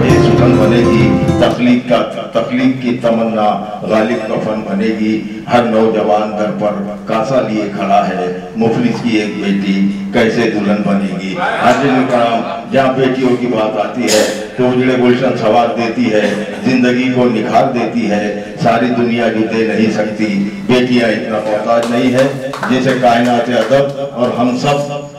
ये सुगंध बनेगी, तकलीफ की तमन्ना गालिब कफन बनेगी। हर नौजवान दर पर कासा लिए खड़ा है, मुफलिस की एक बेटी कैसे दुल्हन बनेगी। हाजिर कराम, जहाँ बेटियों की बात आती है तो उजड़े गुलशन सवार देती है, जिंदगी को निखार देती है। सारी दुनिया भी दे नहीं सकती, बेटियां इतना मोहताज नहीं है जिसे कायनात अदब और हम सब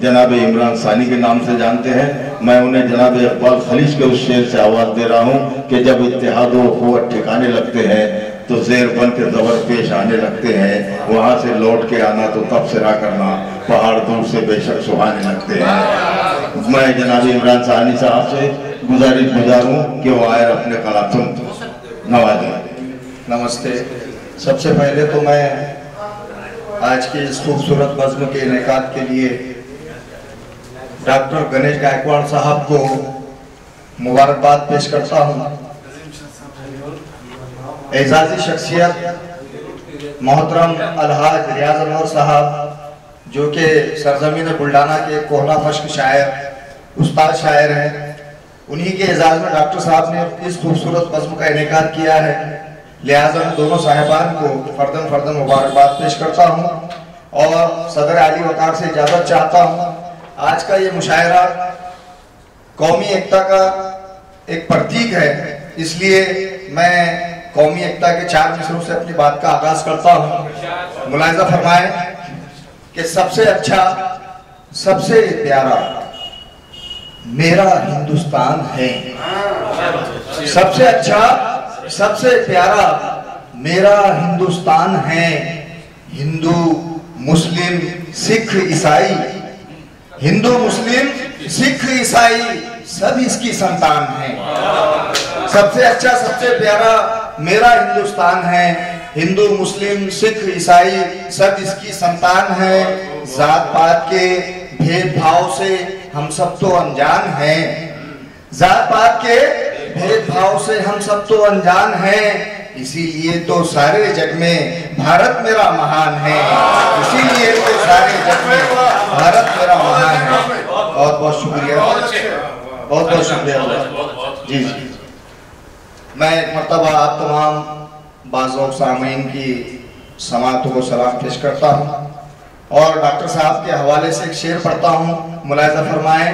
जनाब इमरान सानी के नाम से जानते हैं। मैं उन्हें जनाब इकबाल खलीज के उस शेर से आवाज दे रहा हूँ कि जब इत्तेहाद व क़ुव्वत ठिकाने लगते हैं तो ज़ेर बन के ज़बर पेश आने लगते हैं। वहाँ से लौट के आना तो तबसरा करना, पहाड़ दूर से बेशक सुहाने लगते हैं। मैं जनाब इमरान सानी साहब से गुजारूँ कि वो आए अपने कलातुम नवाजें। नमस्ते। सबसे पहले तो मैं आज के इस खूबसूरत बज़्म के इनेकाद के लिए डॉक्टर गणेश गायकवाड़ साहब को मुबारकबाद पेश करता हूँ। एजाजी शख्सियत मोहतरम अलहाज रियाज अनवर साहब जो कि सरजमीन बुल्डाना के कोहना मश्क शायर उस्ताद शायर हैं, उन्हीं के एजाज में डॉक्टर साहब ने इस खूबसूरत बज़्म का इनेकाद किया है। लिहाजा मैं दोनों साहिबान को फर्दन फर्दन मुबारकबाद पेश करता हूँ और सदर आली वकार से इजाज़त चाहता हूँ। आज का ये मुशायरा कौमी एकता का एक प्रतीक है, इसलिए मैं कौमी एकता के 4 मिसरों से अपनी बात का आगाज करता हूँ। मुलाहिजा फरमाएं कि सबसे अच्छा सबसे प्यारा मेरा हिंदुस्तान है। सबसे अच्छा सबसे प्यारा मेरा हिंदुस्तान है। हिंदू मुस्लिम सिख ईसाई, हिंदू मुस्लिम सिख ईसाई सब इसकी संतान हैं। सबसे अच्छा सबसे प्यारा मेरा हिंदुस्तान है। हिंदू मुस्लिम सिख ईसाई सब इसकी संतान है। जात पात के भेदभाव से हम सब तो अनजान हैं। जात पात के भेदभाव से हम सब तो अनजान हैं। इसीलिए तो सारे जग में भारत मेरा महान है। इसीलिए तो सारे जग में भारत मेरा महान है। बहुत बहुत शुक्रिया, बहुत बहुत शुक्रिया जी जी। मैं एक मर्तबा आप तमाम बाज़ौक़ सामीन की समाअत को सलाम पेश करता हूँ और डॉक्टर साहब के हवाले से एक शेर पढ़ता हूँ। मुलाहिजा फरमाएं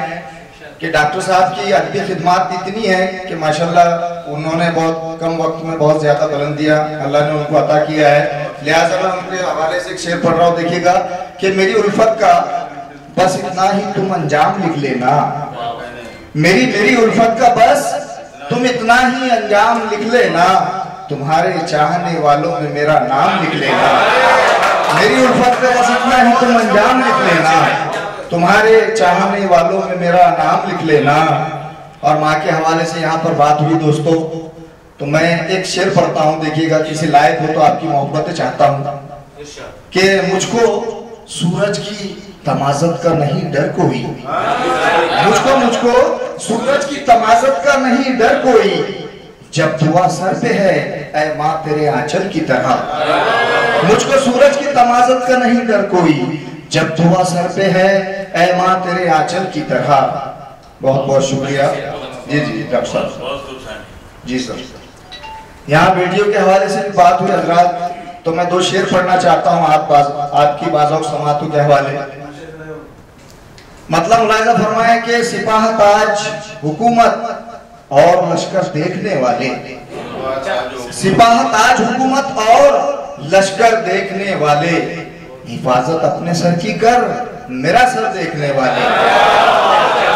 कि डॉक्टर साहब की अदबी खिदमत इतनी है कि माशाल्लाह उन्होंने बहुत कम वक्त में बहुत ज़्यादा बुलंदियाँ अल्लाह ने उनको अता किया है। लिहाजा मैं उनके हवाले से एक शेर पढ़ रहा हूँ, देखिएगा कि मेरी उल्फत का बस इतना ही तुम अंजाम लिख लेना। मेरी उल्फत का बस तुम इतना ही अंजाम लिख लेना। तुम्हारे चाहने वालों में मेरा नाम लिख लेना। मेरी उल्फत का बस इतना ही तुम अंजाम लिख लेना। तुम्हारे चाहने वालों में मेरा नाम लिख लेना। और माँ के हवाले से यहाँ पर बात हुई दोस्तों, तो मैं एक शेर पढ़ता हूँ, देखिएगा किसी लायक हो तो आपकी मोहब्बतें चाहता हूँ कि मुझको सूरज की तमाज़त का नहीं डर कोई। मुझको सूरज की तमाज़त का नहीं डर कोई। जब दुआ सर पे है ऐ माँ तेरे आंचल की तरह। मुझको सूरज की तमाज़त का नहीं डर कोई। जब दुआ सर पे है ऐ माँ तेरे आंचल की तरह। बहुत बहुत शुक्रिया जी जी डॉक्टर साहब जी सर। यहाँ वीडियो के हवाले से भी बात हुई हजरात, तो मैं 2 शेर पढ़ना चाहता हूँ आपकी बाज़ौक़ समाअतों के हवाले। मतलब मुलाहिजा फरमाएं कि सिपाह ताज हुकूमत और लश्कर देखने वाले, सिपाह ताज हुकूमत और लश्कर देखने वाले, हिफाजत अपने सर की कर मेरा सर देखने वाले।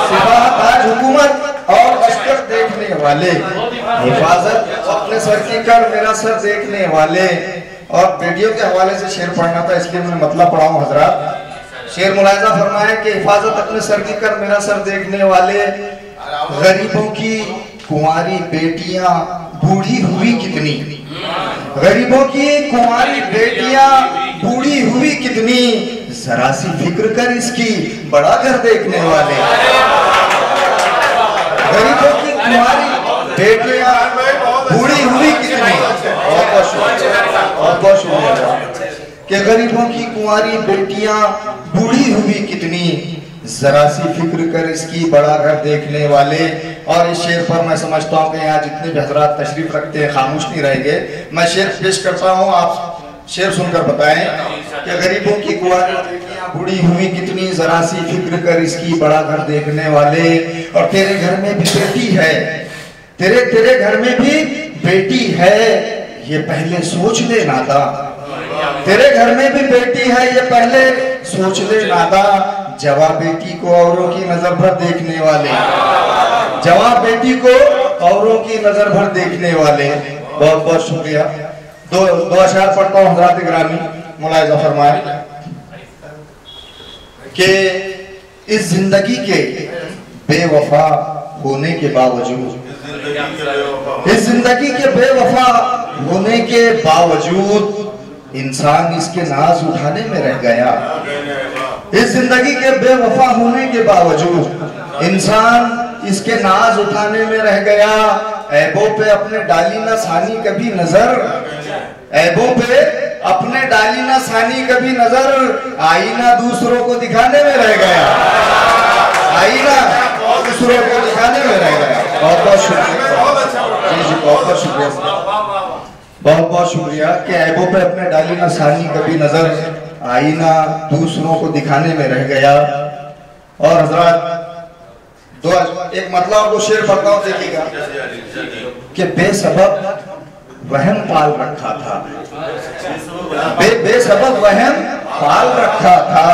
सिपाह ताज हुकूमत और लश्कर देखने वाले, हिफाजत अपने सर की कर मेरा सर देखने वाले। और वीडियो के हवाले से शेर पढ़ना था इसलिए मैं मतलब पढ़ा हूँ हजरात। शेर मुलाहिजा फरमाए कि हिफाजत अपने सर की कर मेरा सर देखने वाले। गरीबों की कुंवारी बेटियां बूढ़ी हुई कितनी, गरीबों की कुंवारी बेटियां बूढ़ी हुई कितनी, जरा सी फिक्र कर इसकी बड़ा घर देखने वाले। गरीबों की कुंवारी बेटियां बूढ़ी हुई कितनी, बहुत शुक्रिया कि गरीबों की कुंवारी बेटियां बूढ़ी हुई कितनी, जरा सी फिक्र कर इसकी बड़ा घर देखने वाले। और इस शेर पर मैं समझता हूँ कि यहाँ जितने भी हजरात तशरीफ रखते हैं खामोश नहीं रहेंगे। मैं शेर पेश करता हूँ, आप शेर सुनकर बताएं कि गरीबों की कुआरियां बूढ़ी हुई कितनी, जरा सी फिक्र कर इसकी बड़ा घर देखने वाले। और तेरे घर में भी बेटी है, तेरे घर में भी बेटी है, ये पहले सोच ले नादा। तेरे घर में भी बेटी है, ये पहले सोच ले नादा। जवाब बेटी को औरों की नजर भर देखने वाले, जवाब बेटी को औरों की नजर भर देखने वाले। बहुत बहुत शुक्रिया। दो अशआर पढ़ता हूँ हजरात ग्रामी, मुलाहिजा फरमाए कि इस जिंदगी के बेवफा होने के बावजूद, इस जिंदगी के बेवफा होने के बावजूद इंसान इसके नाज उठाने में रह गया। इस जिंदगी के बेवफा होने के बावजूद इंसान इसके नाज उठाने में रह गया। ऐबों पे अपने डाली ना सानी कभी नजर, ऐबों पे अपने डाली ना सानी कभी नजर। आईना दूसरों को दिखाने में रह गया, आईना दूसरों को दिखाने में रह गया। बहुत बहुत शुक्रिया जी जी, बहुत बहुत शुक्रिया, बहुत बहुत शुक्रिया कि ऐबों पे अपने डाली ना सानी कभी नजर, आईना दूसरों को दिखाने में रह गया। और हजरात एक मतलब को शेर पढ़ता हूं, देखिएगा कि बेसबब वहम पाल रखा था, बेसबब वहम पाल रखा था,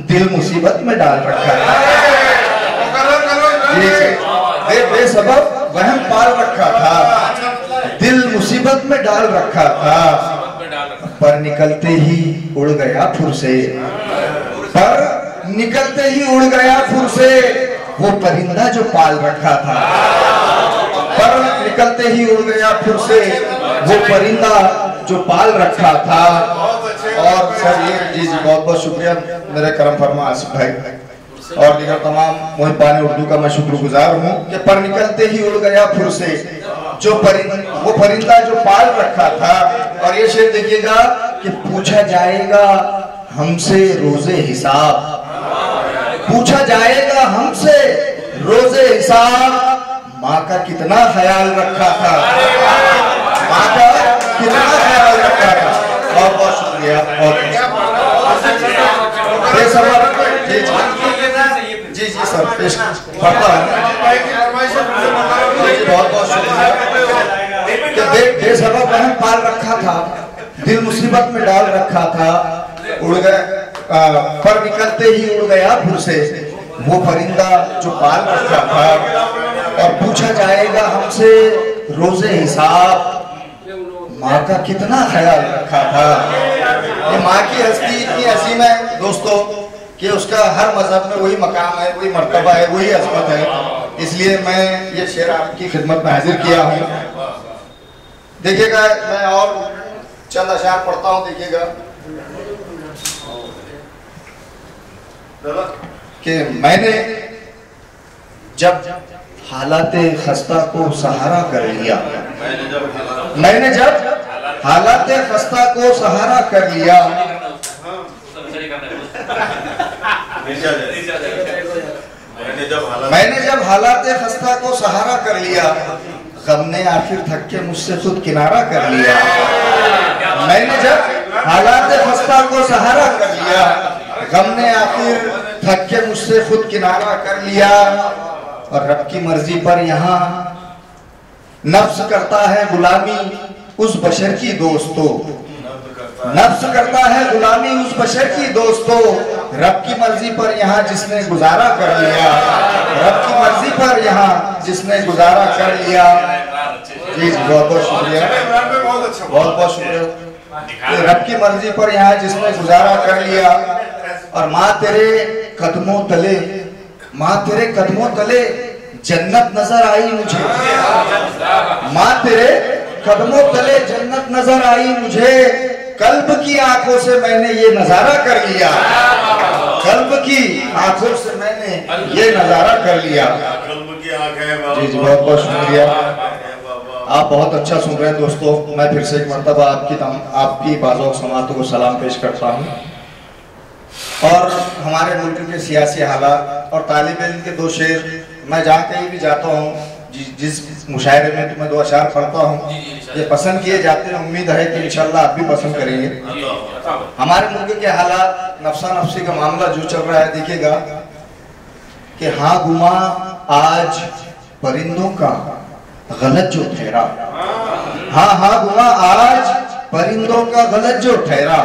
दिल मुसीबत में डाल रखा था। बेसबब वहम पाल रखा था, दिल मुसीबत में डाल रखा था। पर निकलते ही उड़ गया फुर से, पर निकलते ही उड़ गया फुर से वो परिंदा जो पाल रखा था। पर निकलते ही उड़ गया फुर से वो परिंदा जो पाल रखा था। और सर ये जी जी, बहुत बहुत शुक्रिया मेरे करम फरमा आसिफ भाई और दीगर तमाम मुहिब्बान उर्दू का मैं शुक्रगुजार हूँ कि पर निकलते ही उड़ गया फुर से जो वो परिंदा जो पाल रखा था। और ये शेर देखिएगा कि पूछा जाएगा हमसे रोजे हिसाब, पूछा जाएगा हमसे रोजे हिसाब। माँ का कितना ख्याल रखा था, माँ का कितना ख्याल रखा था। बहुत बहुत शुक्रिया। जी जी सर पेश पढ़ता हूँ, बहुत बहुत शुक्रिया। बेसबब वहम पाल रखा था, दिल मुसीबत में डाल रखा था, उड़ गया पर निकलते ही उड़ गया फुर से वो परिंदा जो पाल रखा था। और पूछा जाएगा हमसे रोजे हिसाब, माँ का कितना ख्याल रखा था। ये माँ की हस्ती इतनी असीम है दोस्तों कि उसका हर मजहब में वही मकाम है, वही मर्तबा है, वही अजमत है। इसलिए मैं ये शेर आपकी खिदमत में हाजिर किया हूँ। देखिएगा मैं और चंद अशआर पढ़ता हूँ, देखिएगा कि मैंने जब हालाते खस्ता को सहारा कर लिया, मैंने जब हालाते खस्ता को सहारा कर लिया, मैंने जब हालाते खस्ता को सहारा कर लिया, गम ने आखिर थक के मुझसे खुद किनारा कर लिया। मैंने जब हालाते खस्ता को सहारा कर लिया, गम ने आखिर थक के मुझसे खुद किनारा कर लिया। और रब की मर्जी पर यहाँ नफ्स करता है गुलामी उस बशर की दोस्तों, नफ्स करता है गुलामी उस बशर की दोस्तों। रब की मर्जी पर यहाँ जिसने गुजारा कर लिया, रब की मर्जी पर यहाँ जिसने गुजारा कर लिया। जी जी बहुत बहुत शुक्रिया, बहुत बहुत शुक्रिया। रब की मर्जी पर यहाँ जिसने गुजारा कर लिया। और माँ तेरे कदमों तले, माँ तेरे कदमों तले जन्नत नजर आई मुझे, माँ तेरे कदमों तले जन्नत नजर आई मुझे। कल्ब की आंखों से मैंने ये नजारा कर लिया, कल्ब की आंखों से मैंने ये नजारा कर लिया। जी जी बहुत बहुत शुक्रिया, आप बहुत अच्छा सुन रहे हैं दोस्तों। मैं फिर से एक मरतबा आपकी बाज़ों समातों को सलाम पेश करता हूँ। और हमारे मुल्क के सियासी हालात और तालिब इल्म के दो शेर मैं जहाँ कहीं भी जाता हूँ, जिस मुशायरे में तो मैं 2 अशार पढ़ता हूँ, ये पसंद किए जाते हैं। उम्मीद है कि इंशाल्लाह आप भी पसंद करेंगे। हमारे मुल्क के हालात, नफसा नफसी का मामला जो चल रहा है, देखिएगा कि हाँ गुमा आज परिंदों का गलत जो ठहरा, हाँ गुमा आज परिंदों का गलत जो ठहरा,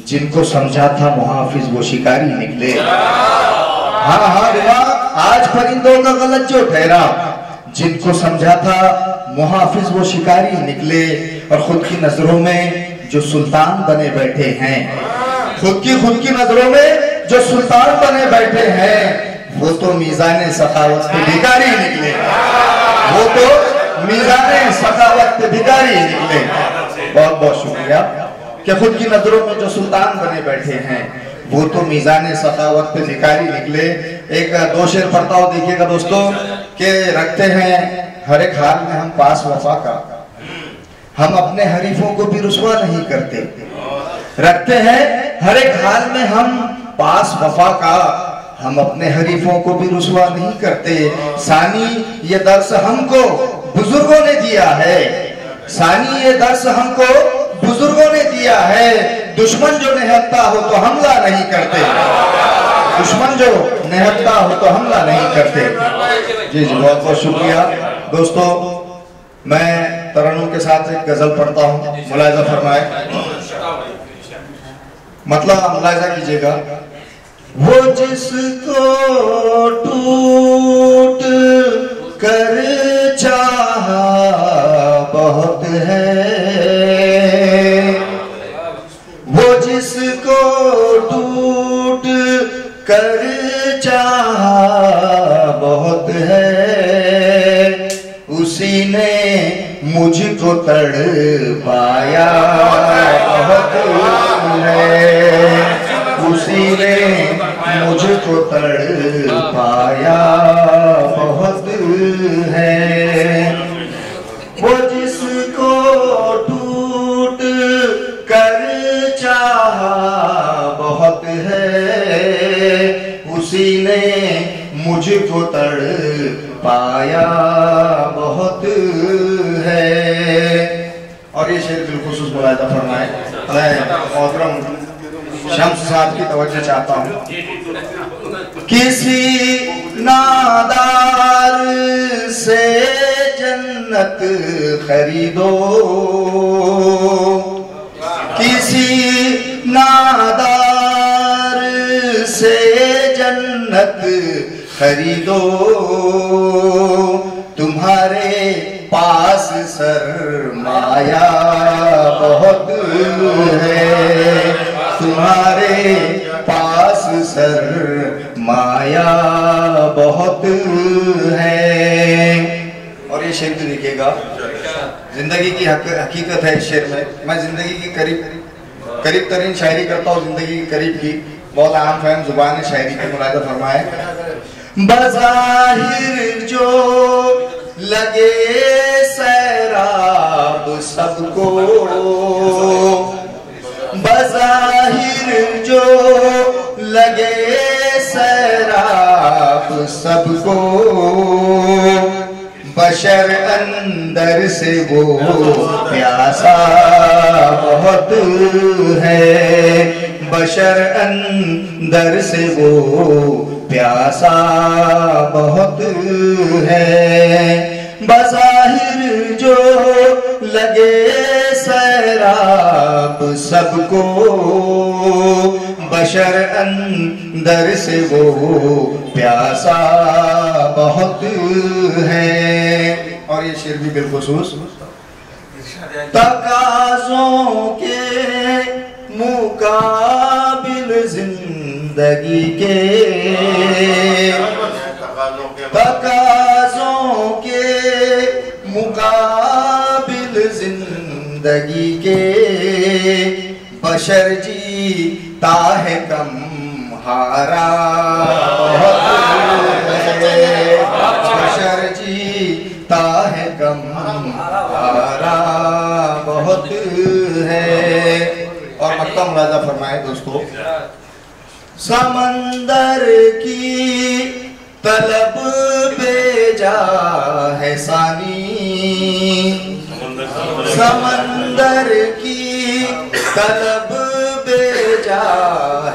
जिनको समझा था मुहाफिज वो शिकारी निकले। हाँ गुमा आज परिंदों का गलत जो ठहरा, जिनको समझा था मुहाफिज वो शिकारी निकले। और खुद की नजरों में जो सुल्तान बने बैठे हैं, खुद की नजरों में जो सुल्तान बने बैठे हैं, वो तो मीज़ान सखावत के भिखारी निकले। वो तो मीज़ान सखावत के भिखारी निकले। बहुत बहुत शुक्रिया कि खुद की नजरों में जो सुल्तान बने बैठे हैं, वो तो मीज़ान सखावत पे भिखारी निकले। एक 2 शेर पढ़ता हूँ, देखिएगा दोस्तों, कि रखते हैं हर एक हाल में हम पास वफा का, हम अपने हरीफों को भी रुसवा नहीं करते। रखते हैं हर एक हाल में हम पास वफा का, हम अपने हरीफों को भी रुसवा नहीं करते। सानी ये दर्स हमको बुजुर्गों ने दिया है, सानी ये दर्स हमको बुजुर्गों ने दिया है। दुश्मन जो निहत्ता हो तो हमला नहीं करते, दुश्मन जो निहत्ता हो तो हमला नहीं करते। जी बहुत बहुत शुक्रिया दोस्तों। मैं तरानों के साथ एक गजल पढ़ता हूँ, मुलाहिजा फरमाए, मतलब मुलाहिजा कीजिएगा। वो जिसको टूट कर चाहा बहुत है, वो जिसको टूट कर चाहा बहुत है, उसी ने मुझको तड़पाया बहुत है, उसी ने मुझको तड़पाया बहुत है। वो जिसको टूट कर चाहा बहुत है, उसी ने मुझको तड़पाया बहुत है। और ये शेर बिलखुसूस मुलाहिजा फरमाए। मैं मोहतरम शम्स साहब की तवज्जो चाहता हूँ। किसी नादार से जन्नत खरीदो, किसी नादार से जन्नत खरीदो, तुम्हारे पास सरमाया बहुत है, तुम्हारे पास सरमाया बहुत है। और ये शेर भी देखिएगा, जिंदगी की हकीकत है इस शेर में। मैं जिंदगी की करीब तरीन शायरी करता हूँ, जिंदगी के करीब की, बहुत आम फहम जुबान है शायरी की। मुलाहिजा फरमाए। बज़ाहिर जो लगे सैराब सबको, बज़ाहिर जो लगे सैराब सबको, बशर अंदर से वो प्यासा बहुत है, बशर अंदर से वो प्यासा बहुत है। बज़ाहिर जो लगे सैराब सबको, बशर अंदर से वो प्यासा बहुत है। और ये शेर भी बिलखुसूस, तकाज़ों के मुकाबिल जिंदगी के, तकाज़ों के मुकाबिल जिंदगी के, बशर जीता है कम हारा बहुत है, बशर जीता है कम हारा बहुत है। और मक्ता मुलाहिजा फरमाए दोस्तों। समंदर की तलब समंदर की तलब बेजा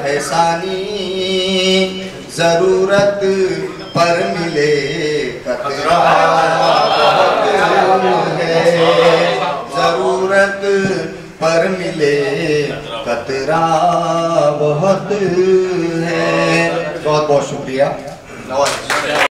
है सानी, जरूरत पर मिले कतरा है, जरूरत पर मिले कतरा बहुत है। बहुत बहुत शुक्रिया।